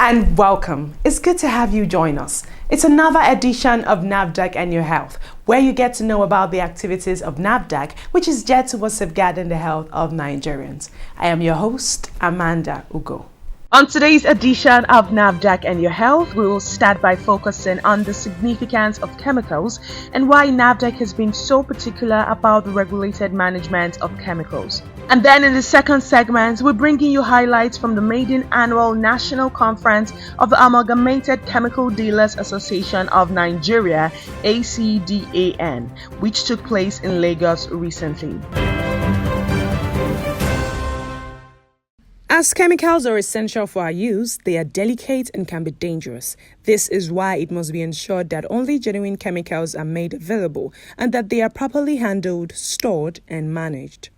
And welcome. It's good to have you join us. It's another edition of NAFDAC and Your Health, where you get to know about the activities of NAFDAC, which is geared towards safeguarding the health of Nigerians. I am your host, Amanda Ugo. On today's edition of NAFDAC and Your Health, we will start by focusing on the significance of chemicals and why NAFDAC has been so particular about the regulated management of chemicals. And then in the second segment, we're bringing you highlights from the maiden annual National Conference of the Amalgamated Chemical Dealers Association of Nigeria, ACDAN, which took place in Lagos recently. As chemicals are essential for our use, they are delicate and can be dangerous. This is why it must be ensured that only genuine chemicals are made available and that they are properly handled, stored, and managed.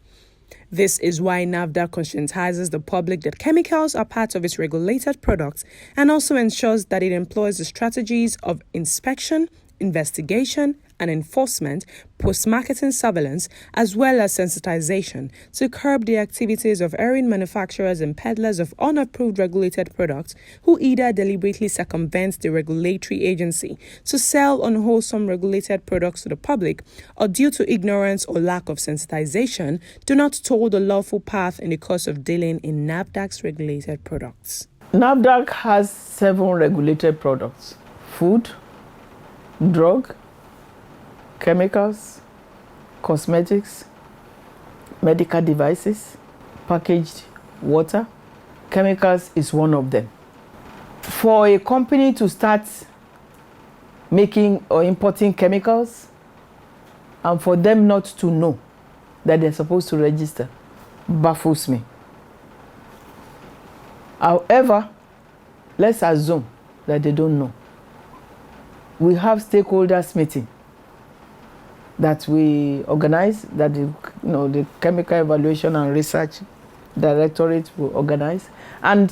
This is why NAFDAC conscientizes the public that chemicals are part of its regulated products and also ensures that it employs the strategies of inspection, investigation, and enforcement, post-marketing surveillance, as well as sensitization to curb the activities of erring manufacturers and peddlers of unapproved regulated products who either deliberately circumvent the regulatory agency to sell unwholesome regulated products to the public or due to ignorance or lack of sensitization do not toe the lawful path in the course of dealing in NAFDAC's regulated products. NAFDAC has 7 regulated products: food, drug, chemicals, cosmetics, medical devices, packaged water. Chemicals is one of them. For a company to start making or importing chemicals and for them not to know that they're supposed to register baffles me. However, let's assume that they don't know. We have stakeholders meeting that we organize, that the Chemical Evaluation and Research Directorate will organize. And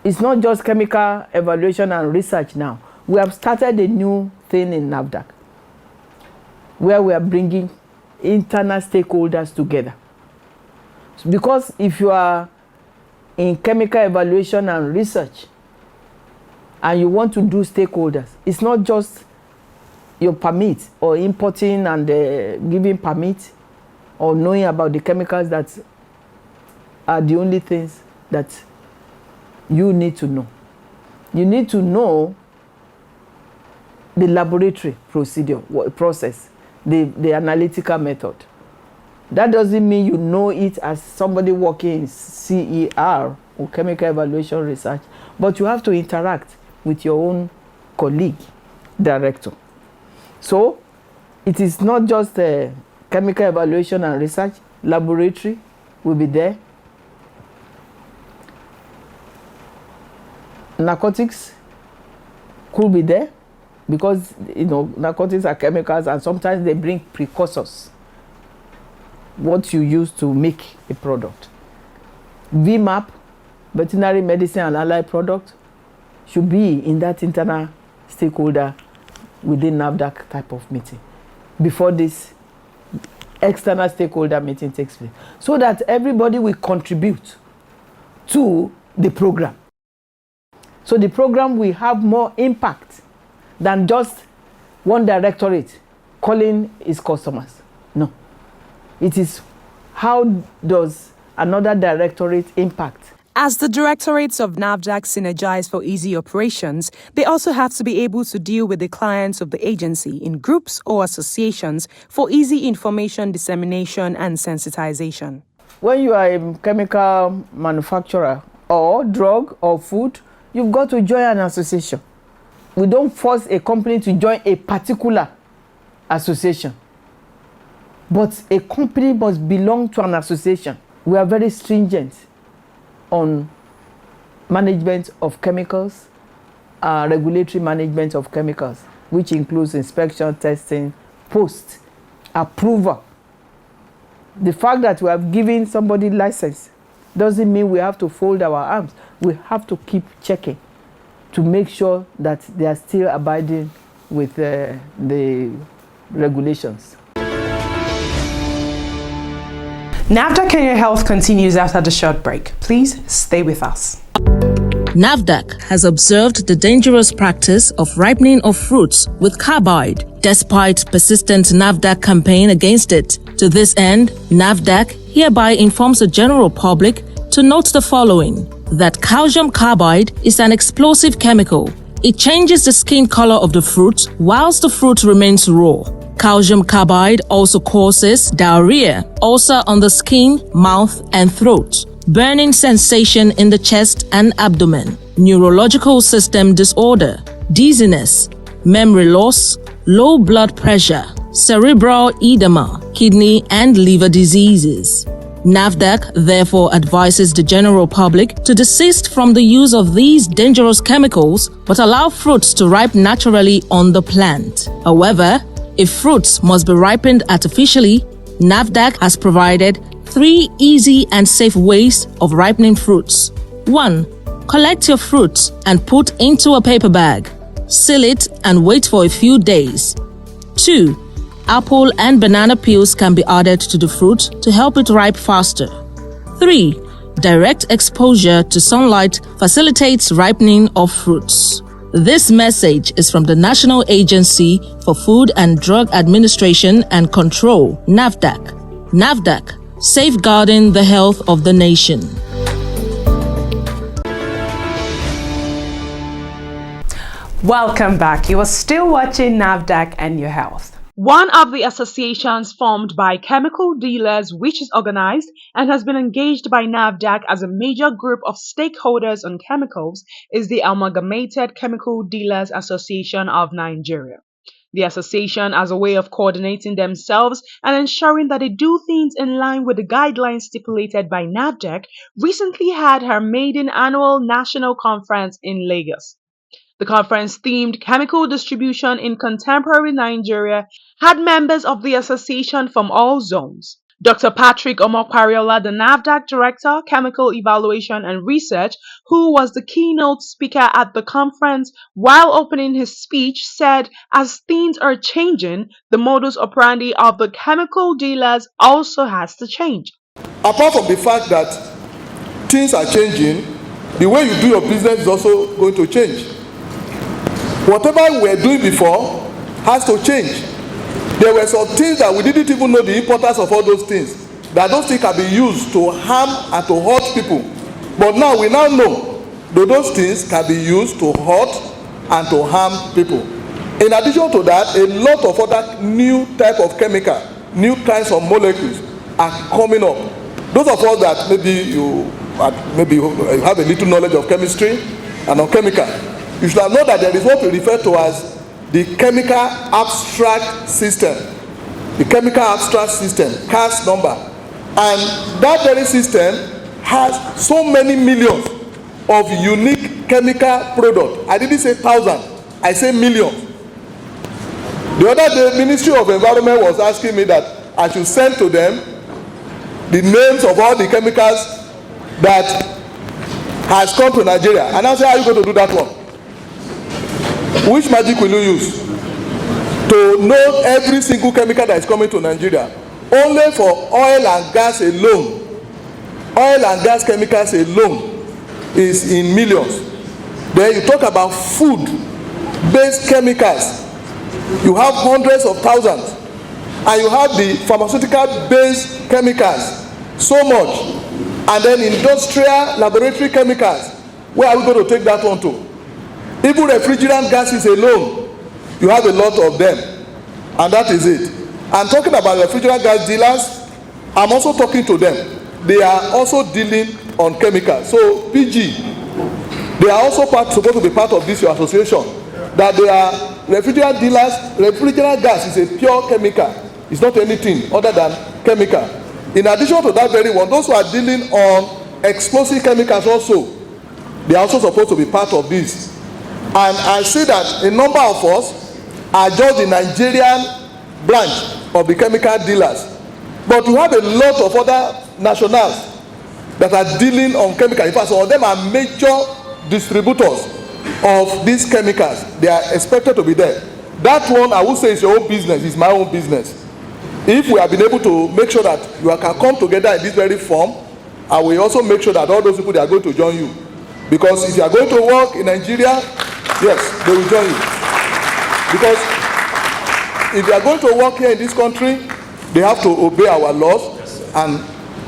it's not just chemical evaluation and research now. We have started a new thing in NAFDAC where we are bringing internal stakeholders together. Because if you are in chemical evaluation and research and you want to do stakeholders, it's not just your permit or importing and giving permit or knowing about the chemicals that are the only things that you need to know. You need to know the laboratory process, the analytical method. That doesn't mean you know it as somebody working in CER or chemical evaluation research, but you have to interact with your own colleague, director. So it is not just a chemical evaluation and research. Laboratory will be there. Narcotics could be there because narcotics are chemicals and sometimes they bring precursors, what you use to make a product. VMAP, veterinary medicine and allied product, should be in that internal stakeholder within NAFDAC type of meeting before this external stakeholder meeting takes place, so that everybody will contribute to the program. So the program will have more impact than just one directorate calling its customers. No. It is how does another directorate impact. As the directorates of NAFDAC synergize for easy operations, they also have to be able to deal with the clients of the agency in groups or associations for easy information dissemination and sensitization. When you are a chemical manufacturer or drug or food, you've got to join an association. We don't force a company to join a particular association, but a company must belong to an association. We are very stringent on management of chemicals, regulatory management of chemicals, which includes inspection, testing, post-approval. The fact that we have given somebody license doesn't mean we have to fold our arms. We have to keep checking to make sure that they are still abiding with the regulations. NAFDAC and Your Health continues after the short break. Please stay with us. NAFDAC has observed the dangerous practice of ripening of fruits with carbide, despite persistent NAFDAC campaign against it. To this end, NAFDAC hereby informs the general public to note the following: that calcium carbide is an explosive chemical. It changes the skin color of the fruit whilst the fruit remains raw. Calcium carbide also causes diarrhea, ulcer on the skin, mouth, and throat, burning sensation in the chest and abdomen, neurological system disorder, dizziness, memory loss, low blood pressure, cerebral edema, kidney and liver diseases. NAFDAC therefore advises the general public to desist from the use of these dangerous chemicals but allow fruits to ripen naturally on the plant. However, if fruits must be ripened artificially, NAFDAC has provided 3 easy and safe ways of ripening fruits. 1. Collect your fruits and put into a paper bag. Seal it and wait for a few days. 2. Apple and banana peels can be added to the fruit to help it ripe faster. 3. Direct exposure to sunlight facilitates ripening of fruits. This message is from the National Agency for Food and Drug Administration and Control, NAFDAC. NAFDAC, safeguarding the health of the nation. Welcome back. You are still watching NAFDAC and Your Health. One of the associations formed by chemical dealers, which is organized and has been engaged by NAFDAC as a major group of stakeholders on chemicals, is the Amalgamated Chemical Dealers Association of Nigeria. The association, as a way of coordinating themselves and ensuring that they do things in line with the guidelines stipulated by NAFDAC, recently had her maiden annual national conference in Lagos. The conference, themed Chemical Distribution in Contemporary Nigeria, had members of the association from all zones. Dr. Patrick Omokpariola, the NAFDAC Director, Chemical Evaluation and Research, who was the keynote speaker at the conference, while opening his speech, said as things are changing, the modus operandi of the chemical dealers also has to change. Apart from the fact that things are changing, the way you do your business is also going to change. Whatever we were doing before has to change. There were some things that we didn't even know the importance of all those things, that those things can be used to harm and to hurt people. But now we now know that those things can be used to hurt and to harm people. In addition to that, a lot of other new type of chemical, new kinds of molecules are coming up. Those of us that maybe you have a little knowledge of chemistry and of chemical, you should have known that there is what we refer to as the chemical abstract system. The chemical abstract system, CAS number. And that very system has so many millions of unique chemical products. I didn't say thousand, I say millions. The other day, the Ministry of Environment was asking me that I should send to them the names of all the chemicals that has come to Nigeria. And I said, how are you going to do that one? Which magic will you use to know every single chemical that is coming to Nigeria? Only for oil and gas alone, oil and gas chemicals alone is in millions. Then you talk about food-based chemicals, you have hundreds of thousands. And you have the pharmaceutical-based chemicals, so much. And then industrial laboratory chemicals, where are we going to take that one to? Even refrigerant gases alone, you have a lot of them, and that is it. I'm talking about refrigerant gas dealers. I'm also talking to them. They are also dealing on chemicals. So PG, they are also supposed to be part of this your association. That they are refrigerant dealers. Refrigerant gas is a pure chemical. It's not anything other than chemical. In addition to that very one, those who are dealing on explosive chemicals also, they are also supposed to be part of this. And I see that a number of us are just the Nigerian branch of the chemical dealers. But we have a lot of other nationals that are dealing on chemicals. In fact, some of them are major distributors of these chemicals. They are expected to be there. That one, I would say, is your own business. It's my own business. If we have been able to make sure that you can come together in this very form, I will also make sure that all those people that are going to join you, Because if you are going to work in Nigeria, yes, they will join you. Because if you are going to work here in this country, they have to obey our laws and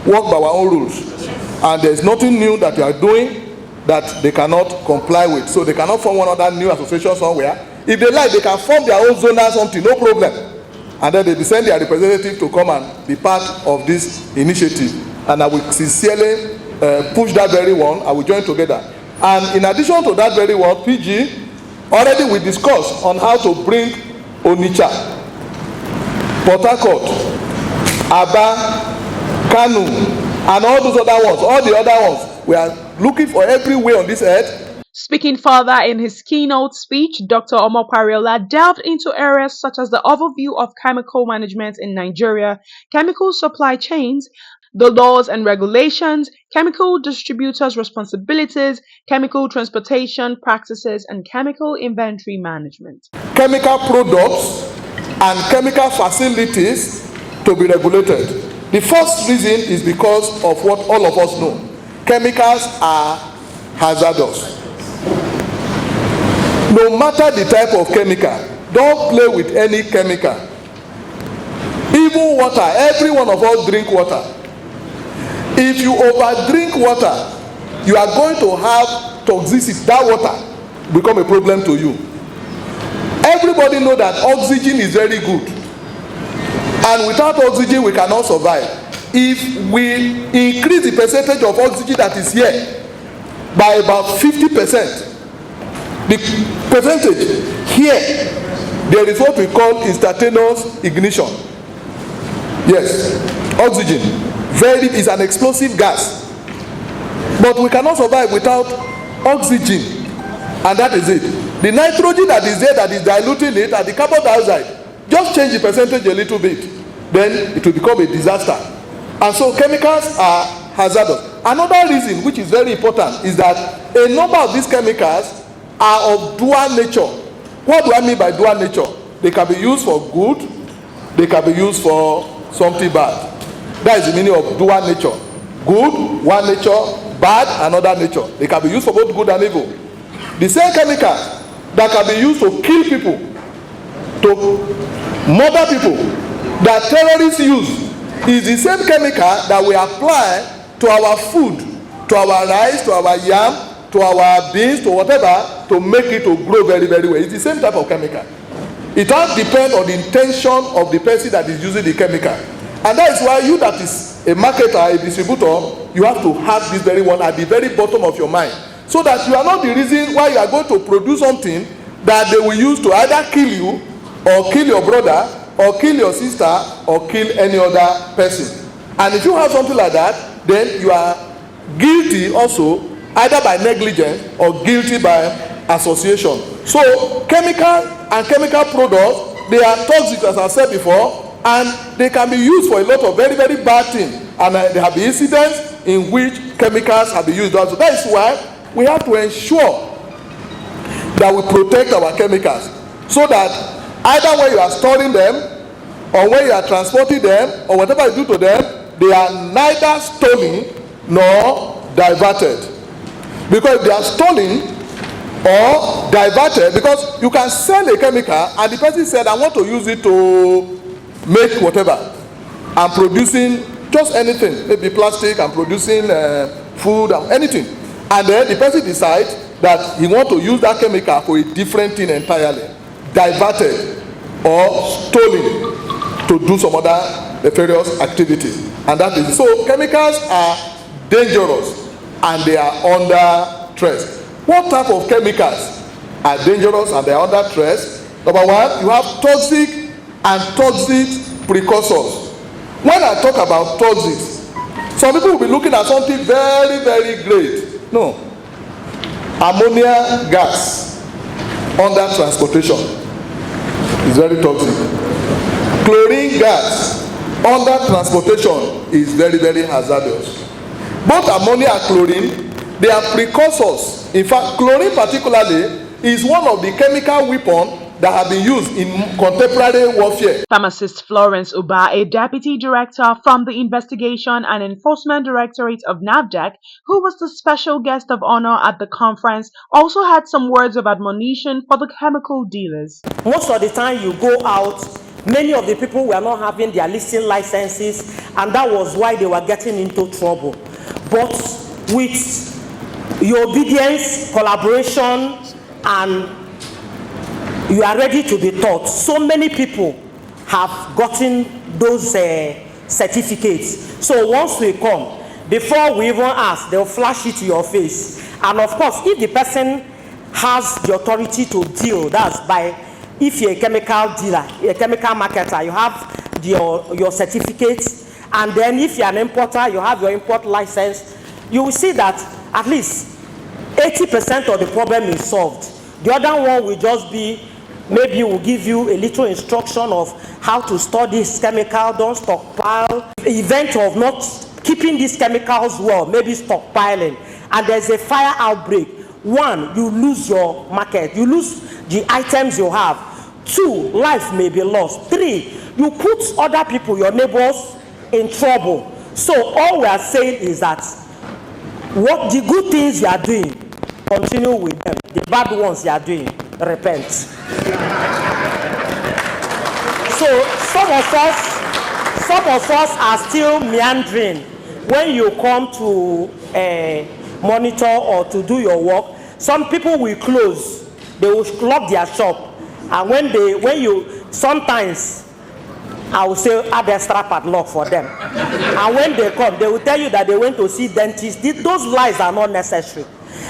work by our own rules. And there's nothing new that you are doing that they cannot comply with. So they cannot form one other new association somewhere. If they like, they can form their own zone or something, no problem. And then they send their representative to come and be part of this initiative. And I will sincerely push that very one. I will join together. And in addition to that very one, PG, already we discussed on how to bring Onitsha, Port Harcourt, Aba, Kanu, and all those other ones, all the other ones. We are looking for every way on this earth. Speaking further in his keynote speech, Dr. Omar Pariola delved into areas such as the overview of chemical management in Nigeria, chemical supply chains, the laws and regulations, chemical distributors' responsibilities, chemical transportation practices, and chemical inventory management. Chemical products and chemical facilities to be regulated. The first reason is because of what all of us know. Chemicals are hazardous. No matter the type of chemical, don't play with any chemical. Even water, every one of us drink water. If you overdrink water, you are going to have toxicity. That water become a problem to you. Everybody knows that oxygen is very good. And without oxygen, we cannot survive. If we increase the percentage of oxygen that is here by about 50%, the percentage here, there is what we call instantaneous ignition. Yes, oxygen is an explosive gas. But we cannot survive without oxygen. And that is it. The nitrogen that is there that is diluting it and the carbon dioxide, just change the percentage a little bit, then it will become a disaster. And so chemicals are hazardous. Another reason which is very important is that a number of these chemicals are of dual nature. What do I mean by dual nature? They can be used for good, they can be used for something bad. That is the meaning of dual nature. Good, one nature, bad, another nature. They can be used for both good and evil. The same chemical that can be used to kill people, to murder people, that terrorists use, is the same chemical that we apply to our food, to our rice, to our yam, to our beans, to whatever, to make it to grow very, very well. It's the same type of chemical. It all depends on the intention of the person that is using the chemical. And that is why you that is a marketer, a distributor, you have to have this very one at the very bottom of your mind. So that you are not the reason why you are going to produce something that they will use to either kill you, or kill your brother, or kill your sister, or kill any other person. And if you have something like that, then you are guilty also, either by negligence or guilty by association. So chemical and chemical products, they are toxic, as I said before, and they can be used for a lot of very, very bad things. And there have been incidents in which chemicals have been used also. That is why we have to ensure that we protect our chemicals, so that either when you are storing them, or when you are transporting them, or whatever you do to them, they are neither stolen nor diverted. Because if they are stolen or diverted, because you can sell a chemical and the person said, I want to use it to make whatever, I'm producing just anything, maybe plastic, I'm producing food, anything, and then the person decides that he wants to use that chemical for a different thing entirely, diverted or stolen to do some other nefarious activities. And that is so. Chemicals are dangerous and they are under threat. What type of chemicals are dangerous and they are under threat? Number one, you have toxic and toxic precursors. When I talk about toxics, some people will be looking at something very, very great. No. Ammonia gas under transportation is very toxic. Chlorine gas under transportation is very, very hazardous. Both ammonia and chlorine, they are precursors. In fact, chlorine particularly is one of the chemical weapons that have been used in contemporary warfare. Pharmacist Florence Uba, a deputy director from the Investigation and Enforcement Directorate of NAFDAC, who was the special guest of honor at the conference, also had some words of admonition for the chemical dealers. Most of the time you go out, many of the people were not having their listing licenses, and that was why they were getting into trouble. But with your obedience, collaboration, and you are ready to be taught, so many people have gotten those certificates. So once we come, before we even ask, they'll flash it to your face. And of course, if the person has the authority to deal, that's by, if you're a chemical dealer, a chemical marketer, you have your certificates, and then if you're an importer, you have your import license, you will see that at least 80% of the problem is solved. The other one will just be, maybe we'll give you a little instruction of how to store this chemical, don't stockpile. The event of not keeping these chemicals well, maybe stockpiling, and there's a fire outbreak. One, you lose your market, you lose the items you have. Two, life may be lost. Three, you put other people, your neighbors, in trouble. So all we are saying is that what the good things you are doing, continue with them. The bad ones you are doing, repent. So some of us are still meandering. When you come to monitor or to do your work, some people will close. They will lock their shop, and when you sometimes I will say add extra padlock for them. And when they come, they will tell you that they went to see dentists. Those lies are not necessary.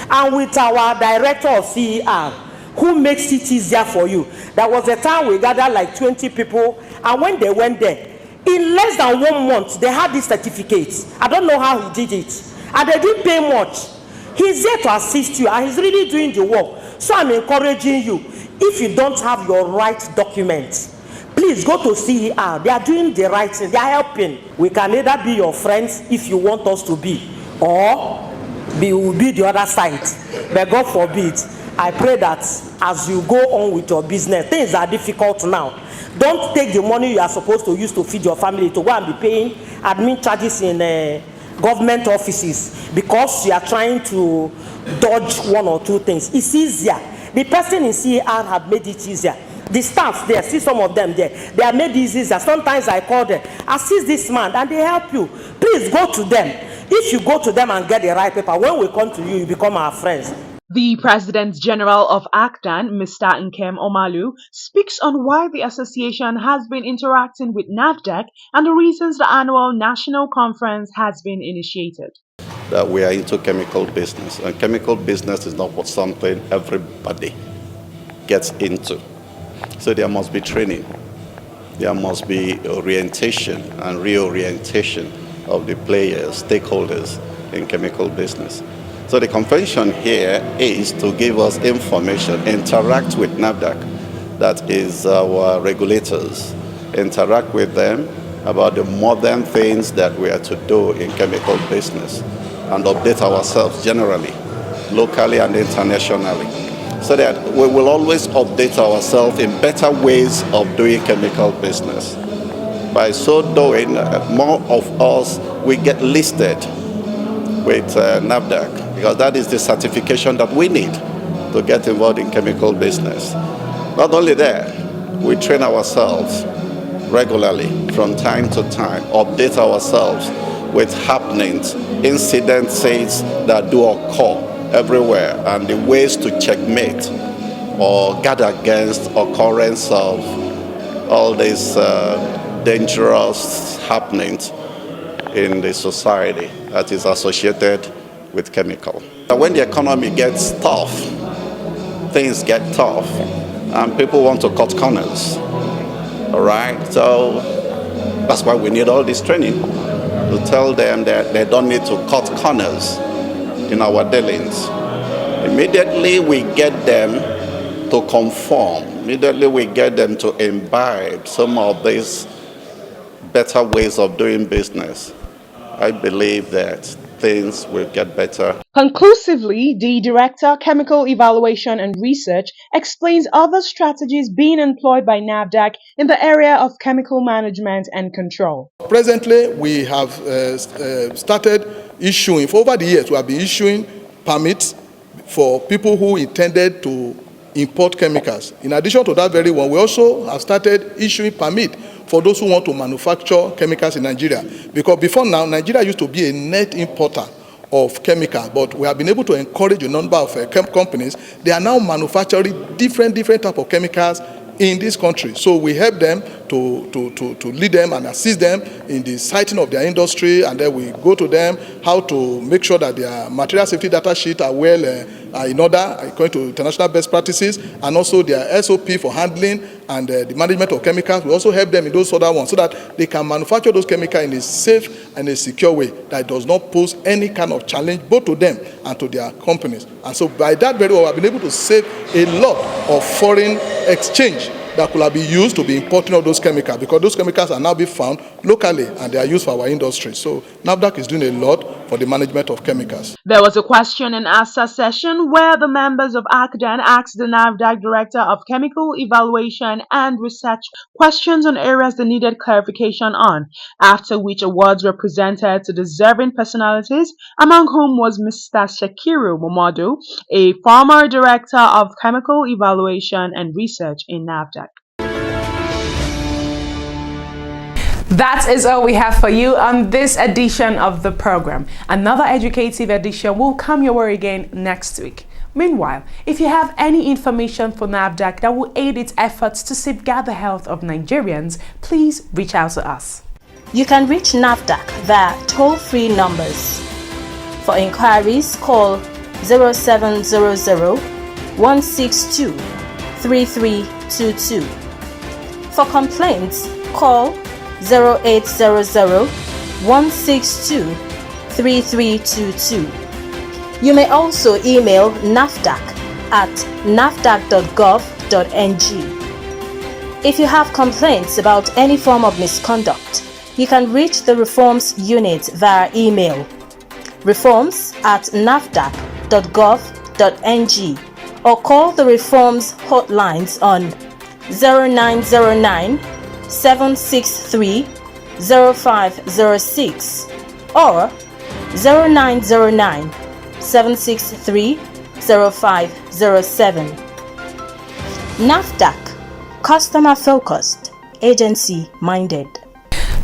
And with our director of CER, who makes it easier for you, there was a time we gathered like 20 people, and when they went there, in less than 1 month, they had these certificates. I don't know how he did it. And they didn't pay much. He's here to assist you, and he's really doing the work. So I'm encouraging you, if you don't have your right documents, please go to CER. They are doing the right thing. They are helping. We can either be your friends if you want us to be, or we will be the other side. But God forbid, I pray that as you go on with your business, things are difficult now. Don't take the money you are supposed to use to feed your family to go and be paying admin charges in government offices because you are trying to dodge one or two things. It's easier. The person in CER have made it easier. The staff there, see some of them there, they are made it easier. Sometimes I call them, assist this man, and they help you. Please go to them. If you go to them and get the right paper, when we come to you, you become our friends. The President General of ACDAN, Mr. Nkem Omalu, speaks on why the association has been interacting with NAFDAC and the reasons the annual national conference has been initiated. That we are into chemical business, and chemical business is not something everybody gets into. So there must be training, there must be orientation and reorientation of the players, stakeholders in chemical business. So the convention here is to give us information, interact with NAFDAC, that is our regulators, interact with them about the modern things that we are to do in chemical business, and update ourselves generally, locally and internationally, so that we will always update ourselves in better ways of doing chemical business. By so doing, more of us, we get listed with NAFDAC, because that is the certification that we need to get involved in chemical business. Not only that, we train ourselves regularly from time to time, update ourselves with happenings, incidences that do occur everywhere, and the ways to checkmate or guard against occurrence of all these dangerous happenings in the society that is associated with chemical. When the economy gets tough, things get tough, and people want to cut corners. All right, so that's why we need all this training, to tell them that they don't need to cut corners in our dealings. Immediately we get them to conform, immediately we get them to imbibe some of these better ways of doing business. I believe that things will get better. Conclusively, the Director, Chemical Evaluation and Research, explains other strategies being employed by NAFDAC in the area of chemical management and control. Presently, we have started issuing, for over the years, we have been issuing permits for people who intended to import chemicals. In addition to that very one, we also have started issuing permit for those who want to manufacture chemicals in Nigeria. Because before now, Nigeria used to be a net importer of chemicals, but we have been able to encourage a number of companies. They are now manufacturing different type of chemicals in this country. So we help them to lead them and assist them in the siting of their industry, and then we go to them how to make sure that their material safety data sheet are well in order according to international best practices, and also their SOP for handling and the management of chemicals. We also help them in those other ones so that they can manufacture those chemicals in a safe and a secure way that does not pose any kind of challenge both to them and to their companies. And so by that very well, I've been able to save a lot of foreign exchange that could have been used to be importing all those chemicals, because those chemicals are now being found locally and they are used for our industry. So NAFDAC is doing a lot for the management of chemicals. There was a question and answer session where the members of ACDAN asked the NAFDAC Director of Chemical Evaluation and Research questions on areas they needed clarification on, after which awards were presented to deserving personalities, among whom was Mr. Shakiru Momodu, a former Director of Chemical Evaluation and Research in NAFDAC. That is all we have for you on this edition of the program. Another educative edition will come your way again next week. Meanwhile, if you have any information for NAFDAC that will aid its efforts to safeguard the health of Nigerians, please reach out to us. You can reach NAFDAC via toll-free numbers. For inquiries, call 0700 162 3322. For complaints, call 0800 162 3322. You may also email NAFDAC at nafdac.gov.ng. If you have complaints about any form of misconduct, you can reach the Reforms Unit via email reforms@nafdac.gov.ng or call the Reforms hotlines on 0909 763 0506 or 0909 763 0507. NAFDAC, customer focused, agency minded.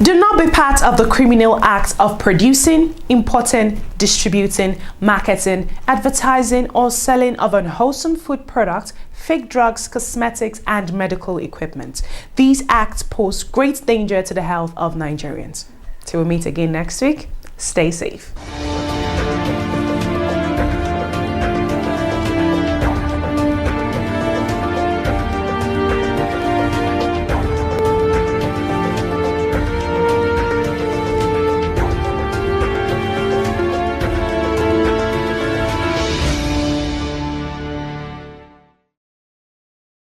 Do not be part of the criminal act of producing, importing, distributing, marketing, advertising, or selling of unwholesome food products, fake drugs, cosmetics, and medical equipment. These acts pose great danger to the health of Nigerians. Till we meet again next week, stay safe.